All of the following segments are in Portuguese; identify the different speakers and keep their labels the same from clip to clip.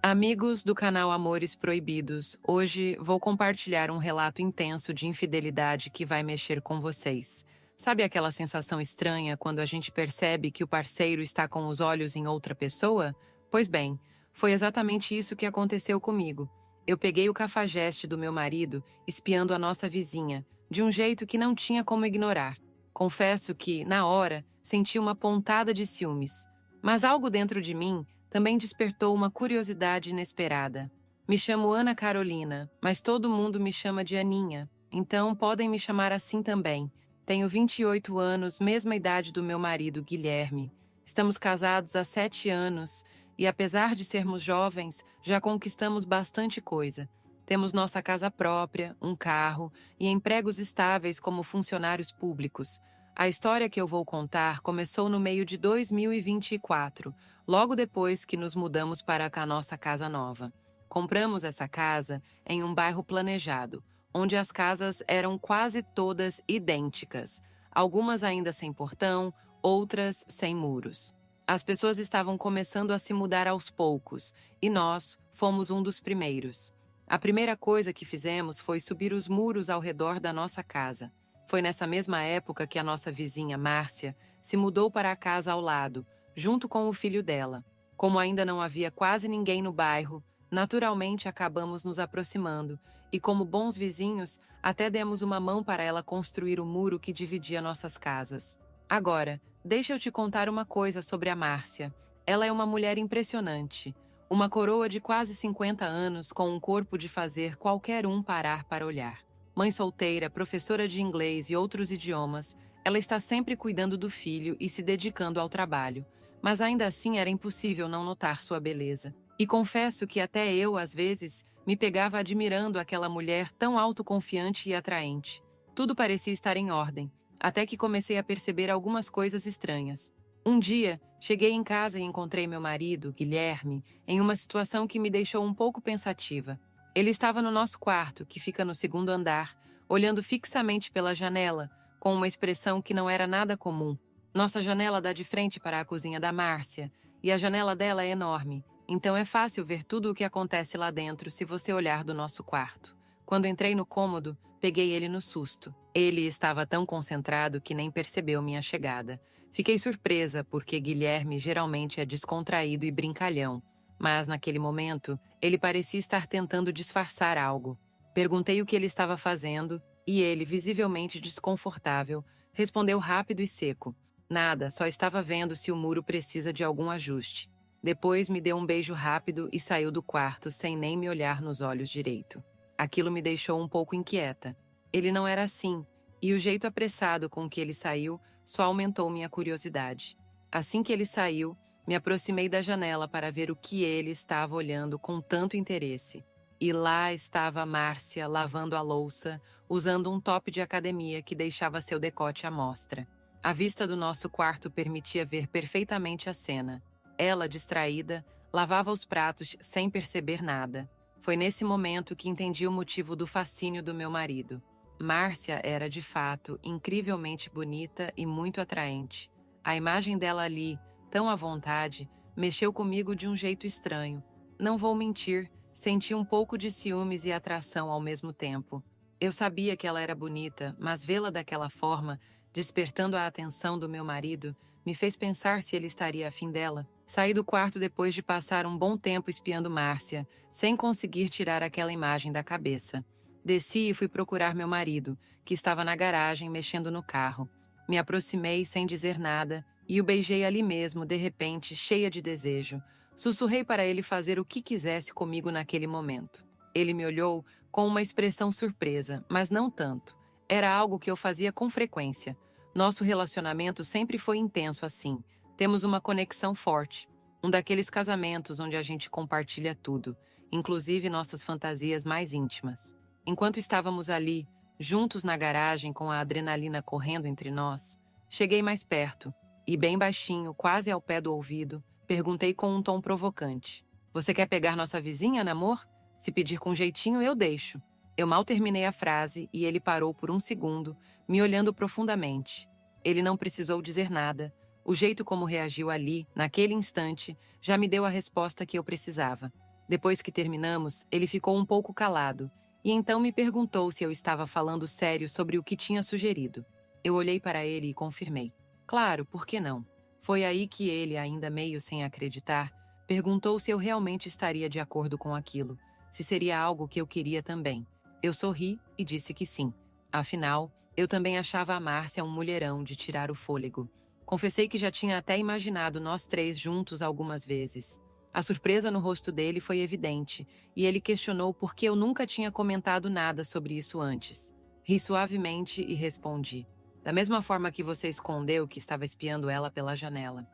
Speaker 1: Amigos do canal Amores Proibidos, hoje vou compartilhar um relato intenso de infidelidade que vai mexer com vocês. Sabe aquela sensação estranha quando a gente percebe que o parceiro está com os olhos em outra pessoa? Pois bem, foi exatamente isso que aconteceu comigo. Eu peguei o cafajeste do meu marido espiando a nossa vizinha, de um jeito que não tinha como ignorar. Confesso que, na hora, senti uma pontada de ciúmes. Mas algo dentro de mim também despertou uma curiosidade inesperada. Me chamo Ana Carolina, mas todo mundo me chama de Aninha, então podem me chamar assim também. Tenho 28 anos, mesma idade do meu marido, Guilherme. Estamos casados há 7 anos e, apesar de sermos jovens, já conquistamos bastante coisa. Temos nossa casa própria, um carro e empregos estáveis como funcionários públicos. A história que eu vou contar começou no meio de 2024, logo depois que nos mudamos para a nossa casa nova. Compramos essa casa em um bairro planejado, onde as casas eram quase todas idênticas, algumas ainda sem portão, outras sem muros. As pessoas estavam começando a se mudar aos poucos, e nós fomos um dos primeiros. A primeira coisa que fizemos foi subir os muros ao redor da nossa casa. Foi nessa mesma época que a nossa vizinha, Márcia, se mudou para a casa ao lado, junto com o filho dela. Como ainda não havia quase ninguém no bairro, naturalmente acabamos nos aproximando e, como bons vizinhos, até demos uma mão para ela construir o muro que dividia nossas casas. Agora, deixa eu te contar uma coisa sobre a Márcia. Ela é uma mulher impressionante. Uma coroa de quase 50 anos com um corpo de fazer qualquer um parar para olhar. Mãe solteira, professora de inglês e outros idiomas, ela está sempre cuidando do filho e se dedicando ao trabalho, mas ainda assim era impossível não notar sua beleza. E confesso que até eu, às vezes, me pegava admirando aquela mulher tão autoconfiante e atraente. Tudo parecia estar em ordem, até que comecei a perceber algumas coisas estranhas. Um dia, cheguei em casa e encontrei meu marido, Guilherme, em uma situação que me deixou um pouco pensativa. Ele estava no nosso quarto, que fica no segundo andar, olhando fixamente pela janela, com uma expressão que não era nada comum. Nossa janela dá de frente para a cozinha da Márcia, e a janela dela é enorme, então é fácil ver tudo o que acontece lá dentro se você olhar do nosso quarto. Quando entrei no cômodo, peguei ele no susto. Ele estava tão concentrado que nem percebeu minha chegada. Fiquei surpresa, porque Guilherme geralmente é descontraído e brincalhão. Mas, naquele momento, ele parecia estar tentando disfarçar algo. Perguntei o que ele estava fazendo e ele, visivelmente desconfortável, respondeu rápido e seco. Nada, só estava vendo se o muro precisa de algum ajuste. Depois me deu um beijo rápido e saiu do quarto sem nem me olhar nos olhos direito. Aquilo me deixou um pouco inquieta. Ele não era assim, e o jeito apressado com que ele saiu só aumentou minha curiosidade. Assim que ele saiu, me aproximei da janela para ver o que ele estava olhando com tanto interesse. E lá estava Márcia lavando a louça, usando um top de academia que deixava seu decote à mostra. A vista do nosso quarto permitia ver perfeitamente a cena. Ela, distraída, lavava os pratos sem perceber nada. Foi nesse momento que entendi o motivo do fascínio do meu marido. Márcia era, de fato, incrivelmente bonita e muito atraente. A imagem dela ali, tão à vontade, mexeu comigo de um jeito estranho. Não vou mentir, senti um pouco de ciúmes e atração ao mesmo tempo. Eu sabia que ela era bonita, mas vê-la daquela forma, despertando a atenção do meu marido, me fez pensar se ele estaria afim dela. Saí do quarto depois de passar um bom tempo espiando Márcia, sem conseguir tirar aquela imagem da cabeça. Desci e fui procurar meu marido, que estava na garagem mexendo no carro. Me aproximei sem dizer nada e o beijei ali mesmo, de repente, cheia de desejo. Sussurrei para ele fazer o que quisesse comigo naquele momento. Ele me olhou com uma expressão surpresa, mas não tanto. Era algo que eu fazia com frequência. Nosso relacionamento sempre foi intenso assim. Temos uma conexão forte. Um daqueles casamentos onde a gente compartilha tudo, inclusive nossas fantasias mais íntimas. Enquanto estávamos ali, juntos na garagem com a adrenalina correndo entre nós, cheguei mais perto e, bem baixinho, quase ao pé do ouvido, perguntei com um tom provocante. Você quer pegar nossa vizinha, namor? Se pedir com jeitinho, eu deixo. Eu mal terminei a frase e ele parou por um segundo, me olhando profundamente. Ele não precisou dizer nada. O jeito como reagiu ali, naquele instante, já me deu a resposta que eu precisava. Depois que terminamos, ele ficou um pouco calado, e então me perguntou se eu estava falando sério sobre o que tinha sugerido. Eu olhei para ele e confirmei. Claro, por que não? Foi aí que ele, ainda meio sem acreditar, perguntou se eu realmente estaria de acordo com aquilo, se seria algo que eu queria também. Eu sorri e disse que sim. Afinal, eu também achava a Márcia um mulherão de tirar o fôlego. Confessei que já tinha até imaginado nós três juntos algumas vezes. A surpresa no rosto dele foi evidente, e ele questionou por que eu nunca tinha comentado nada sobre isso antes. Ri suavemente e respondi. Da mesma forma que você escondeu que estava espiando ela pela janela.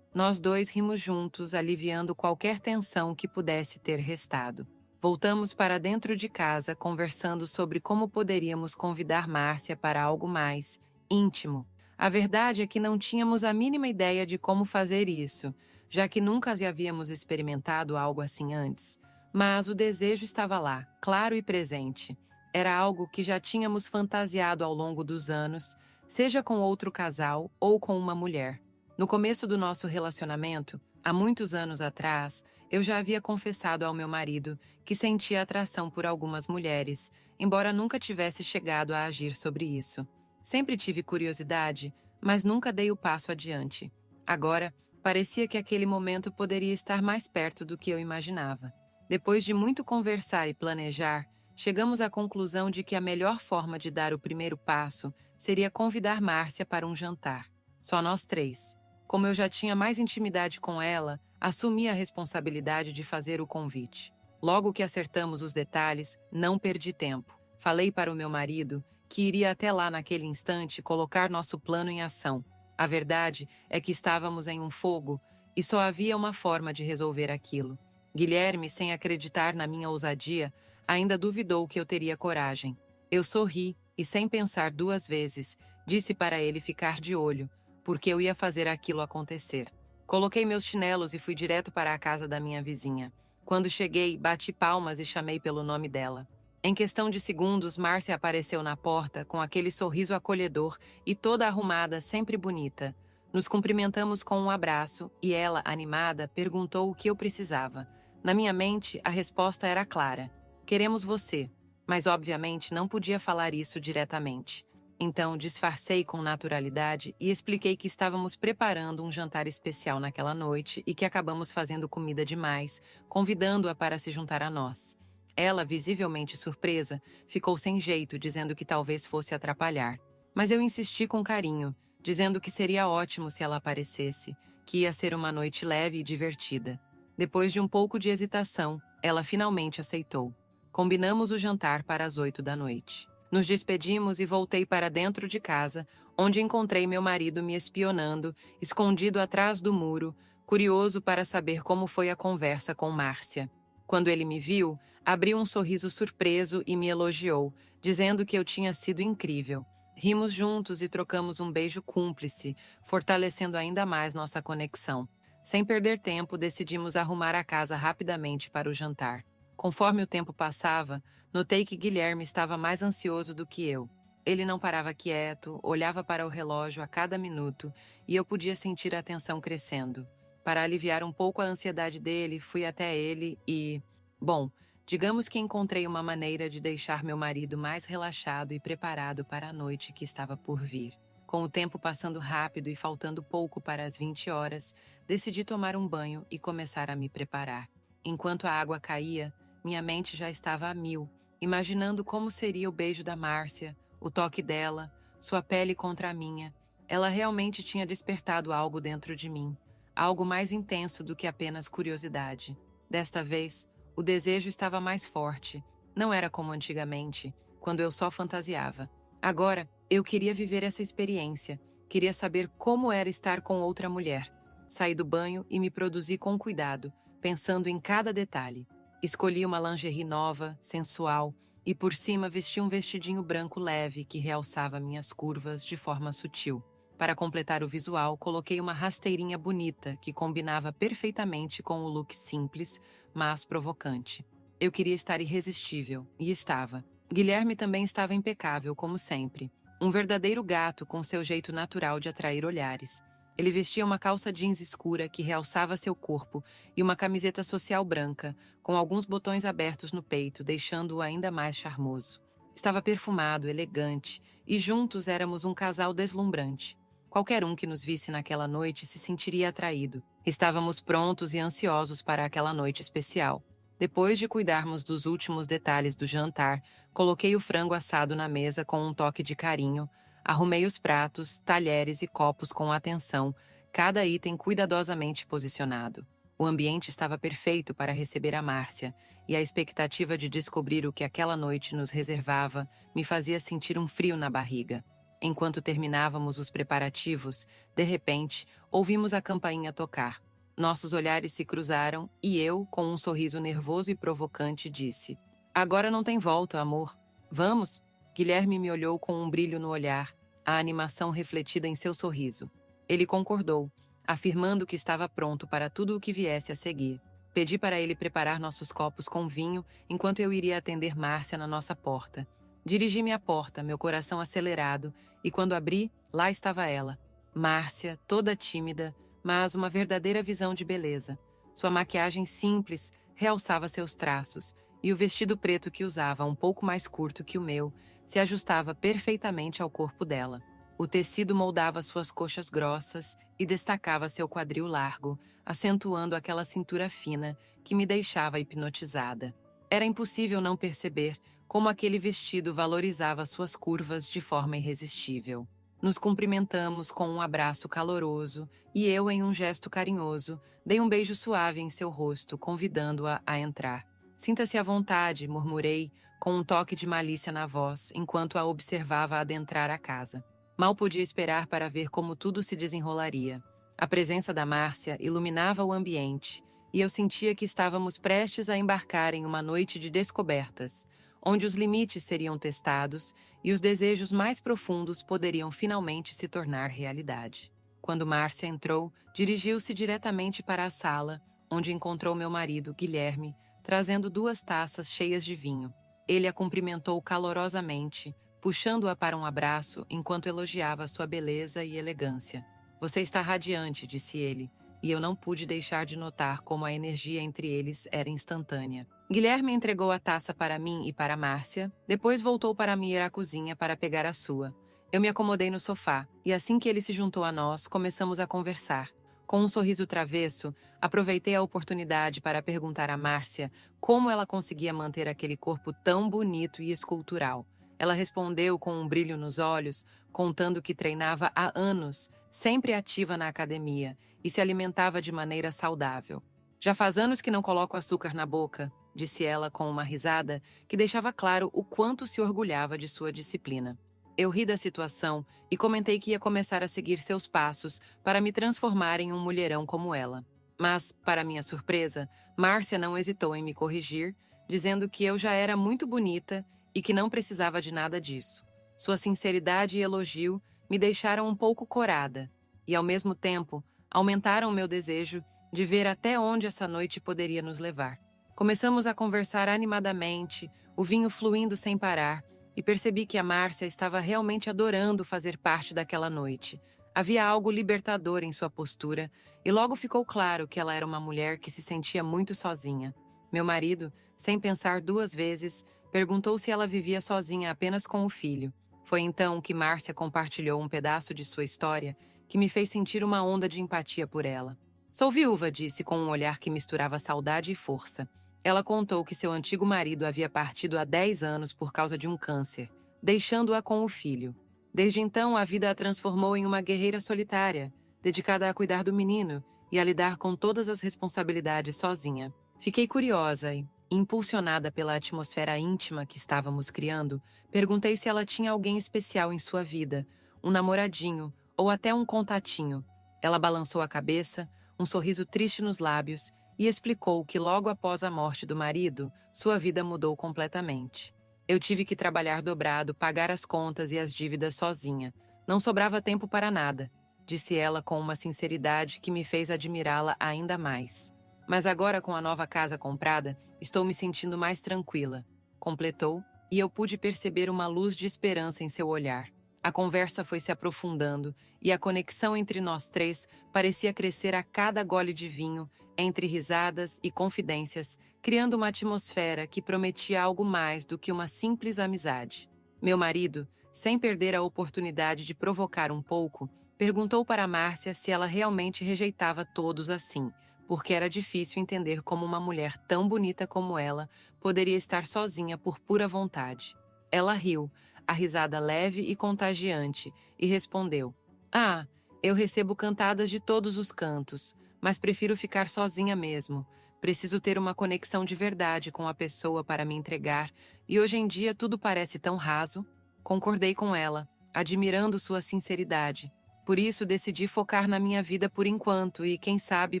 Speaker 1: Nós dois rimos juntos, aliviando qualquer tensão que pudesse ter restado. Voltamos para dentro de casa, conversando sobre como poderíamos convidar Márcia para algo mais íntimo. A verdade é que não tínhamos a mínima ideia de como fazer isso, já que nunca havíamos experimentado algo assim antes. Mas o desejo estava lá, claro e presente. Era algo que já tínhamos fantasiado ao longo dos anos, seja com outro casal ou com uma mulher. No começo do nosso relacionamento, há muitos anos atrás, eu já havia confessado ao meu marido que sentia atração por algumas mulheres, embora nunca tivesse chegado a agir sobre isso. Sempre tive curiosidade, mas nunca dei o passo adiante. Agora, parecia que aquele momento poderia estar mais perto do que eu imaginava. Depois de muito conversar e planejar, chegamos à conclusão de que a melhor forma de dar o primeiro passo seria convidar Márcia para um jantar. Só nós três. Como eu já tinha mais intimidade com ela, assumi a responsabilidade de fazer o convite. Logo que acertamos os detalhes, não perdi tempo. Falei para o meu marido que iria até lá naquele instante colocar nosso plano em ação. A verdade é que estávamos em um fogo e só havia uma forma de resolver aquilo. Guilherme, sem acreditar na minha ousadia, ainda duvidou que eu teria coragem. Eu sorri e, sem pensar duas vezes, disse para ele ficar de olho, porque eu ia fazer aquilo acontecer. Coloquei meus chinelos e fui direto para a casa da minha vizinha. Quando cheguei, bati palmas e chamei pelo nome dela. Em questão de segundos, Márcia apareceu na porta com aquele sorriso acolhedor e toda arrumada, sempre bonita. Nos cumprimentamos com um abraço e ela, animada, perguntou o que eu precisava. Na minha mente, a resposta era clara. Queremos você. Mas obviamente não podia falar isso diretamente. Então, disfarcei com naturalidade e expliquei que estávamos preparando um jantar especial naquela noite e que acabamos fazendo comida demais, convidando-a para se juntar a nós. Ela, visivelmente surpresa, ficou sem jeito, dizendo que talvez fosse atrapalhar. Mas eu insisti com carinho, dizendo que seria ótimo se ela aparecesse, que ia ser uma noite leve e divertida. Depois de um pouco de hesitação, ela finalmente aceitou. Combinamos o jantar para as 8 da noite. Nos despedimos e voltei para dentro de casa, onde encontrei meu marido me espionando, escondido atrás do muro, curioso para saber como foi a conversa com Márcia. Quando ele me viu, abriu um sorriso surpreso e me elogiou, dizendo que eu tinha sido incrível. Rimos juntos e trocamos um beijo cúmplice, fortalecendo ainda mais nossa conexão. Sem perder tempo, decidimos arrumar a casa rapidamente para o jantar. Conforme o tempo passava, notei que Guilherme estava mais ansioso do que eu. Ele não parava quieto, olhava para o relógio a cada minuto e eu podia sentir a tensão crescendo. Para aliviar um pouco a ansiedade dele, fui até ele e... Bom, digamos que encontrei uma maneira de deixar meu marido mais relaxado e preparado para a noite que estava por vir. Com o tempo passando rápido e faltando pouco para as 20 horas, decidi tomar um banho e começar a me preparar. Enquanto a água caía, minha mente já estava a mil, imaginando como seria o beijo da Márcia, o toque dela, sua pele contra a minha. Ela realmente tinha despertado algo dentro de mim, algo mais intenso do que apenas curiosidade. Desta vez, o desejo estava mais forte. Não era como antigamente, quando eu só fantasiava. Agora, eu queria viver essa experiência, queria saber como era estar com outra mulher. Saí do banho e me produzi com cuidado, pensando em cada detalhe. Escolhi uma lingerie nova, sensual, e por cima vesti um vestidinho branco leve que realçava minhas curvas de forma sutil. Para completar o visual, coloquei uma rasteirinha bonita que combinava perfeitamente com o look simples, mas provocante. Eu queria estar irresistível, e estava. Guilherme também estava impecável, como sempre. Um verdadeiro gato com seu jeito natural de atrair olhares. Ele vestia uma calça jeans escura que realçava seu corpo e uma camiseta social branca, com alguns botões abertos no peito, deixando-o ainda mais charmoso. Estava perfumado, elegante, e juntos éramos um casal deslumbrante. Qualquer um que nos visse naquela noite se sentiria atraído. Estávamos prontos e ansiosos para aquela noite especial. Depois de cuidarmos dos últimos detalhes do jantar, coloquei o frango assado na mesa com um toque de carinho, arrumei os pratos, talheres e copos com atenção, cada item cuidadosamente posicionado. O ambiente estava perfeito para receber a Márcia, e a expectativa de descobrir o que aquela noite nos reservava me fazia sentir um frio na barriga. Enquanto terminávamos os preparativos, de repente, ouvimos a campainha tocar. Nossos olhares se cruzaram e eu, com um sorriso nervoso e provocante, disse: "Agora não tem volta, amor. Vamos?" Guilherme me olhou com um brilho no olhar, a animação refletida em seu sorriso. Ele concordou, afirmando que estava pronto para tudo o que viesse a seguir. Pedi para ele preparar nossos copos com vinho enquanto eu iria atender Márcia na nossa porta. Dirigi-me à porta, meu coração acelerado, e quando abri, lá estava ela. Márcia, toda tímida, mas uma verdadeira visão de beleza. Sua maquiagem simples realçava seus traços, e o vestido preto que usava, um pouco mais curto que o meu, se ajustava perfeitamente ao corpo dela. O tecido moldava suas coxas grossas e destacava seu quadril largo, acentuando aquela cintura fina que me deixava hipnotizada. Era impossível não perceber como aquele vestido valorizava suas curvas de forma irresistível. Nos cumprimentamos com um abraço caloroso e eu, em um gesto carinhoso, dei um beijo suave em seu rosto, convidando-a a entrar. "Sinta-se à vontade", murmurei, com um toque de malícia na voz, enquanto a observava adentrar a casa. Mal podia esperar para ver como tudo se desenrolaria. A presença da Márcia iluminava o ambiente, e eu sentia que estávamos prestes a embarcar em uma noite de descobertas, onde os limites seriam testados e os desejos mais profundos poderiam finalmente se tornar realidade. Quando Márcia entrou, dirigiu-se diretamente para a sala, onde encontrou meu marido, Guilherme, trazendo 2 taças cheias de vinho. Ele a cumprimentou calorosamente, puxando-a para um abraço enquanto elogiava sua beleza e elegância. "Você está radiante", disse ele, e eu não pude deixar de notar como a energia entre eles era instantânea. Guilherme entregou a taça para mim e para Márcia, depois voltou para mim ir à cozinha para pegar a sua. Eu me acomodei no sofá, e assim que ele se juntou a nós, começamos a conversar. Com um sorriso travesso, aproveitei a oportunidade para perguntar a Márcia como ela conseguia manter aquele corpo tão bonito e escultural. Ela respondeu com um brilho nos olhos, contando que treinava há anos, sempre ativa na academia, e se alimentava de maneira saudável. "Já faz anos que não coloco açúcar na boca", disse ela com uma risada que deixava claro o quanto se orgulhava de sua disciplina. Eu ri da situação e comentei que ia começar a seguir seus passos para me transformar em um mulherão como ela. Mas, para minha surpresa, Márcia não hesitou em me corrigir, dizendo que eu já era muito bonita e que não precisava de nada disso. Sua sinceridade e elogio me deixaram um pouco corada e, ao mesmo tempo, aumentaram meu desejo de ver até onde essa noite poderia nos levar. Começamos a conversar animadamente, o vinho fluindo sem parar, e percebi que a Márcia estava realmente adorando fazer parte daquela noite. Havia algo libertador em sua postura, e logo ficou claro que ela era uma mulher que se sentia muito sozinha. Meu marido, sem pensar 2 vezes, perguntou se ela vivia sozinha apenas com o filho. Foi então que Márcia compartilhou um pedaço de sua história que me fez sentir uma onda de empatia por ela. "Sou viúva", disse com um olhar que misturava saudade e força. Ela contou que seu antigo marido havia partido há 10 anos por causa de um câncer, deixando-a com o filho. Desde então, a vida a transformou em uma guerreira solitária, dedicada a cuidar do menino e a lidar com todas as responsabilidades sozinha. Fiquei curiosa e, impulsionada pela atmosfera íntima que estávamos criando, perguntei se ela tinha alguém especial em sua vida, um namoradinho ou até um contatinho. Ela balançou a cabeça, um sorriso triste nos lábios, e explicou que logo após a morte do marido, sua vida mudou completamente. Eu tive que trabalhar dobrado, pagar as contas e as dívidas sozinha. Não sobrava tempo para nada, disse ela com uma sinceridade que me fez admirá-la ainda mais. "Mas agora, com a nova casa comprada, estou me sentindo mais tranquila", completou, e eu pude perceber uma luz de esperança em seu olhar. A conversa foi se aprofundando e a conexão entre nós três parecia crescer a cada gole de vinho, entre risadas e confidências, criando uma atmosfera que prometia algo mais do que uma simples amizade. Meu marido, sem perder a oportunidade de provocar um pouco, perguntou para Márcia se ela realmente rejeitava todos assim, porque era difícil entender como uma mulher tão bonita como ela poderia estar sozinha por pura vontade. Ela riu, a risada leve e contagiante, e respondeu: "Ah, eu recebo cantadas de todos os cantos, mas prefiro ficar sozinha mesmo. Preciso ter uma conexão de verdade com a pessoa para me entregar, e hoje em dia tudo parece tão raso." Concordei com ela, admirando sua sinceridade. Por isso decidi focar na minha vida por enquanto e, quem sabe,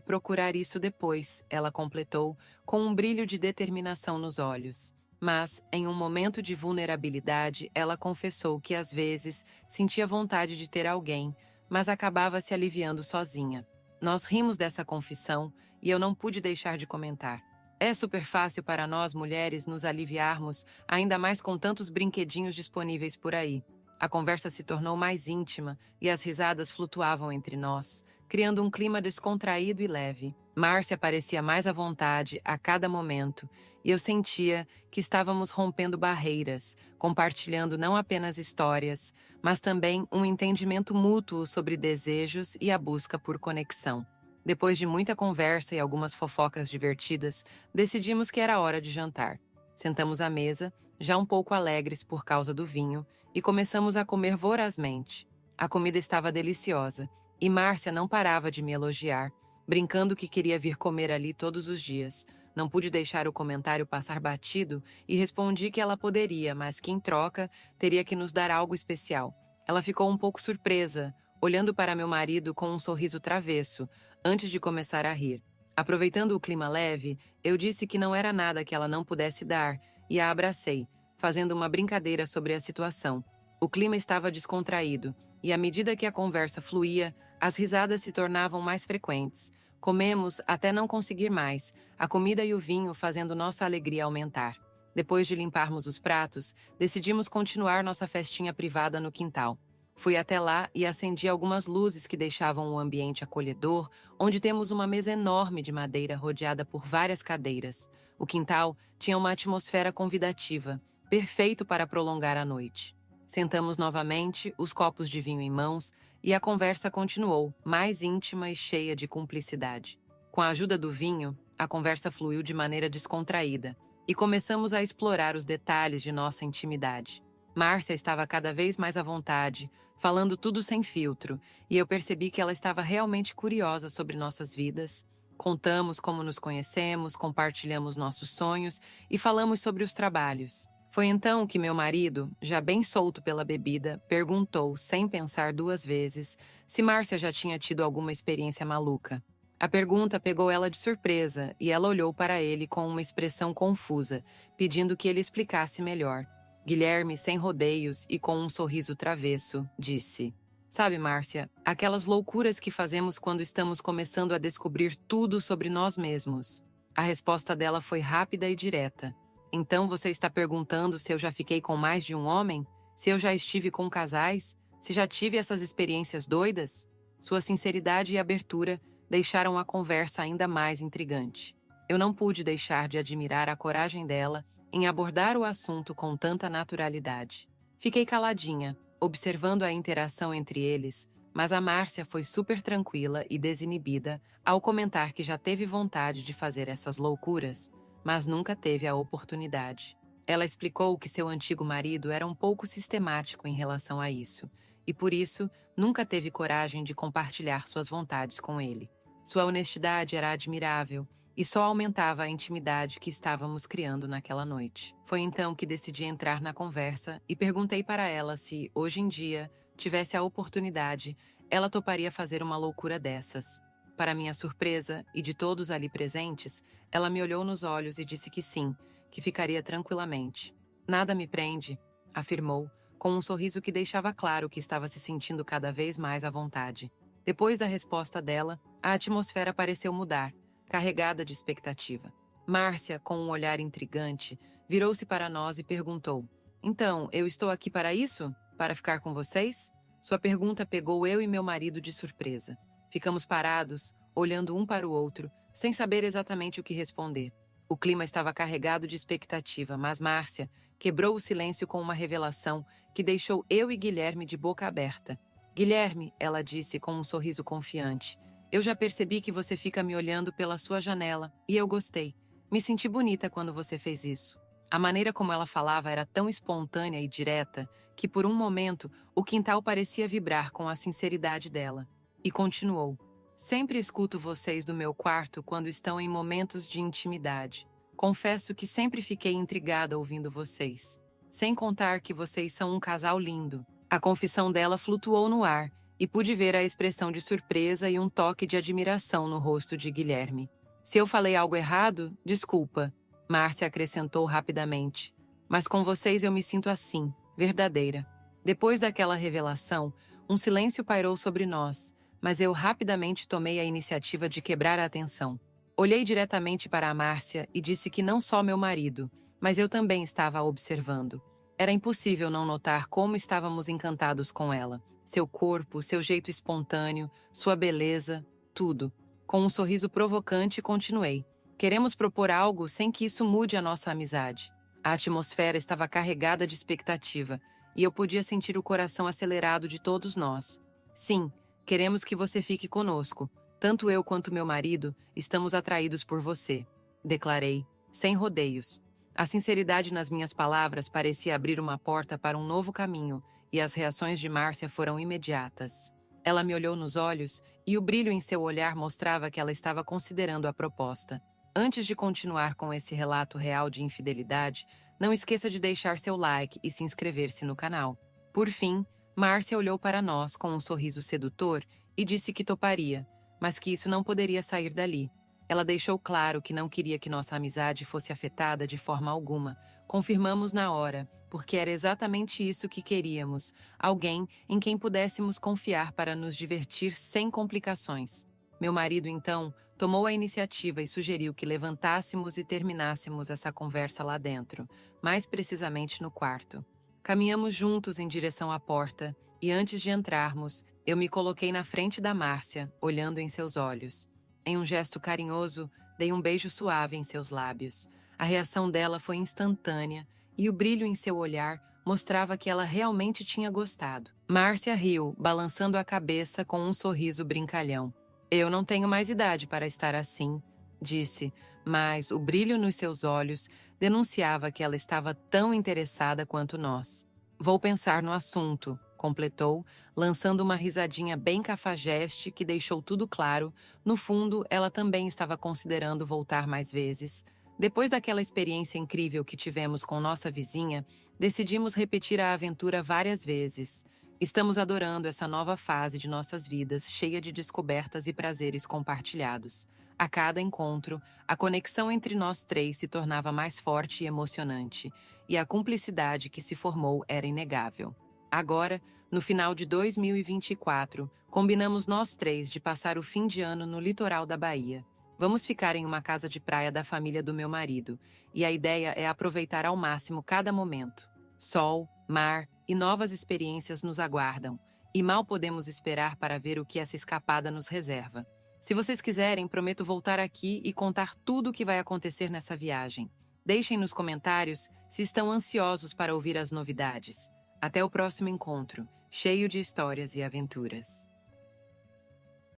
Speaker 1: procurar isso depois, ela completou, com um brilho de determinação nos olhos. Mas, em um momento de vulnerabilidade, ela confessou que às vezes sentia vontade de ter alguém, mas acabava se aliviando sozinha. Nós rimos dessa confissão e eu não pude deixar de comentar. É super fácil para nós mulheres nos aliviarmos, ainda mais com tantos brinquedinhos disponíveis por aí. A conversa se tornou mais íntima e as risadas flutuavam entre nós, criando um clima descontraído e leve. Márcia parecia mais à vontade a cada momento, e eu sentia que estávamos rompendo barreiras, compartilhando não apenas histórias, mas também um entendimento mútuo sobre desejos e a busca por conexão. Depois de muita conversa e algumas fofocas divertidas, decidimos que era hora de jantar. Sentamos à mesa, já um pouco alegres por causa do vinho, e começamos a comer vorazmente. A comida estava deliciosa, e Márcia não parava de me elogiar, brincando que queria vir comer ali todos os dias. Não pude deixar o comentário passar batido e respondi que ela poderia, mas que em troca teria que nos dar algo especial. Ela ficou um pouco surpresa, olhando para meu marido com um sorriso travesso, antes de começar a rir. Aproveitando o clima leve, eu disse que não era nada que ela não pudesse dar e a abracei, fazendo uma brincadeira sobre a situação. O clima estava descontraído, e à medida que a conversa fluía, as risadas se tornavam mais frequentes. Comemos até não conseguir mais, a comida e o vinho fazendo nossa alegria aumentar. Depois de limparmos os pratos, decidimos continuar nossa festinha privada no quintal. Fui até lá e acendi algumas luzes que deixavam o ambiente acolhedor, onde temos uma mesa enorme de madeira rodeada por várias cadeiras. O quintal tinha uma atmosfera convidativa, perfeito para prolongar a noite. Sentamos novamente, os copos de vinho em mãos, e a conversa continuou, mais íntima e cheia de cumplicidade. Com a ajuda do vinho, a conversa fluiu de maneira descontraída, e começamos a explorar os detalhes de nossa intimidade. Márcia estava cada vez mais à vontade, falando tudo sem filtro, e eu percebi que ela estava realmente curiosa sobre nossas vidas. Contamos como nos conhecemos, compartilhamos nossos sonhos e falamos sobre os trabalhos. Foi então que meu marido, já bem solto pela bebida, perguntou, sem pensar duas vezes, se Márcia já tinha tido alguma experiência maluca. A pergunta pegou ela de surpresa e ela olhou para ele com uma expressão confusa, pedindo que ele explicasse melhor. Guilherme, sem rodeios e com um sorriso travesso, disse: "Sabe, Márcia, aquelas loucuras que fazemos quando estamos começando a descobrir tudo sobre nós mesmos." A resposta dela foi rápida e direta. "Então você está perguntando se eu já fiquei com mais de um homem? Se eu já estive com casais? Se já tive essas experiências doidas?" Sua sinceridade e abertura deixaram a conversa ainda mais intrigante. Eu não pude deixar de admirar a coragem dela em abordar o assunto com tanta naturalidade. Fiquei caladinha, observando a interação entre eles, mas a Márcia foi super tranquila e desinibida ao comentar que já teve vontade de fazer essas loucuras, mas nunca teve a oportunidade. Ela explicou que seu antigo marido era um pouco sistemático em relação a isso, e por isso nunca teve coragem de compartilhar suas vontades com ele. Sua honestidade era admirável e só aumentava a intimidade que estávamos criando naquela noite. Foi então que decidi entrar na conversa e perguntei para ela se, hoje em dia, tivesse a oportunidade, ela toparia fazer uma loucura dessas. Para minha surpresa e de todos ali presentes, ela me olhou nos olhos e disse que sim, que ficaria tranquilamente. "Nada me prende", afirmou, com um sorriso que deixava claro que estava se sentindo cada vez mais à vontade. Depois da resposta dela, a atmosfera pareceu mudar, carregada de expectativa. Márcia, com um olhar intrigante, virou-se para nós e perguntou: "Então, eu estou aqui para isso? para ficar com vocês? Sua pergunta pegou eu e meu marido de surpresa. Ficamos parados, olhando um para o outro, sem saber exatamente o que responder. O clima estava carregado de expectativa, mas Márcia quebrou o silêncio com uma revelação que deixou eu e Guilherme de boca aberta. Guilherme, ela disse com um sorriso confiante, eu já percebi que você fica me olhando pela sua janela e eu gostei. Me senti bonita quando você fez isso. A maneira como ela falava era tão espontânea e direta que, por um momento, o quintal parecia vibrar com a sinceridade dela. E continuou. Sempre escuto vocês do meu quarto quando estão em momentos de intimidade. Confesso que sempre fiquei intrigada ouvindo vocês. Sem contar que vocês são um casal lindo. A confissão dela flutuou no ar e pude ver a expressão de surpresa e um toque de admiração no rosto de Guilherme. Se eu falei algo errado, desculpa. Márcia acrescentou rapidamente. Mas com vocês eu me sinto assim, verdadeira. Depois daquela revelação, um silêncio pairou sobre nós, mas eu rapidamente tomei a iniciativa de quebrar a atenção. Olhei diretamente para a Márcia e disse que não só meu marido, mas eu também estava a observando. Era impossível não notar como estávamos encantados com ela. Seu corpo, seu jeito espontâneo, sua beleza, tudo. Com um sorriso provocante, continuei. Queremos propor algo sem que isso mude a nossa amizade. A atmosfera estava carregada de expectativa, e eu podia sentir o coração acelerado de todos nós. Sim, queremos que você fique conosco. Tanto eu quanto meu marido estamos atraídos por você, declarei, sem rodeios. A sinceridade nas minhas palavras parecia abrir uma porta para um novo caminho, e as reações de Márcia foram imediatas. Ela me olhou nos olhos, e o brilho em seu olhar mostrava que ela estava considerando a proposta. Antes de continuar com esse relato real de infidelidade, não esqueça de deixar seu like e se inscrever-se no canal. Por fim, Márcia olhou para nós com um sorriso sedutor e disse que toparia, mas que isso não poderia sair dali. Ela deixou claro que não queria que nossa amizade fosse afetada de forma alguma. Confirmamos na hora, porque era exatamente isso que queríamos, alguém em quem pudéssemos confiar para nos divertir sem complicações. Meu marido, então, tomou a iniciativa e sugeriu que levantássemos e terminássemos essa conversa lá dentro, mais precisamente no quarto. Caminhamos juntos em direção à porta e, antes de entrarmos, eu me coloquei na frente da Márcia, olhando em seus olhos. Em um gesto carinhoso, dei um beijo suave em seus lábios. A reação dela foi instantânea e o brilho em seu olhar mostrava que ela realmente tinha gostado. Márcia riu, balançando a cabeça com um sorriso brincalhão. Eu não tenho mais idade para estar assim, disse, mas o brilho nos seus olhos denunciava que ela estava tão interessada quanto nós. Vou pensar no assunto, completou, lançando uma risadinha bem cafajeste que deixou tudo claro. No fundo, ela também estava considerando voltar mais vezes. Depois daquela experiência incrível que tivemos com nossa vizinha, decidimos repetir a aventura várias vezes. Estamos adorando essa nova fase de nossas vidas, cheia de descobertas e prazeres compartilhados. A cada encontro, a conexão entre nós três se tornava mais forte e emocionante, e a cumplicidade que se formou era inegável. Agora, no final de 2024, combinamos nós três de passar o fim de ano no litoral da Bahia. Vamos ficar em uma casa de praia da família do meu marido, e a ideia é aproveitar ao máximo cada momento. Sol, mar e novas experiências nos aguardam, e mal podemos esperar para ver o que essa escapada nos reserva. Se vocês quiserem, prometo voltar aqui e contar tudo o que vai acontecer nessa viagem. Deixem nos comentários se estão ansiosos para ouvir as novidades. Até o próximo encontro, cheio de histórias e aventuras.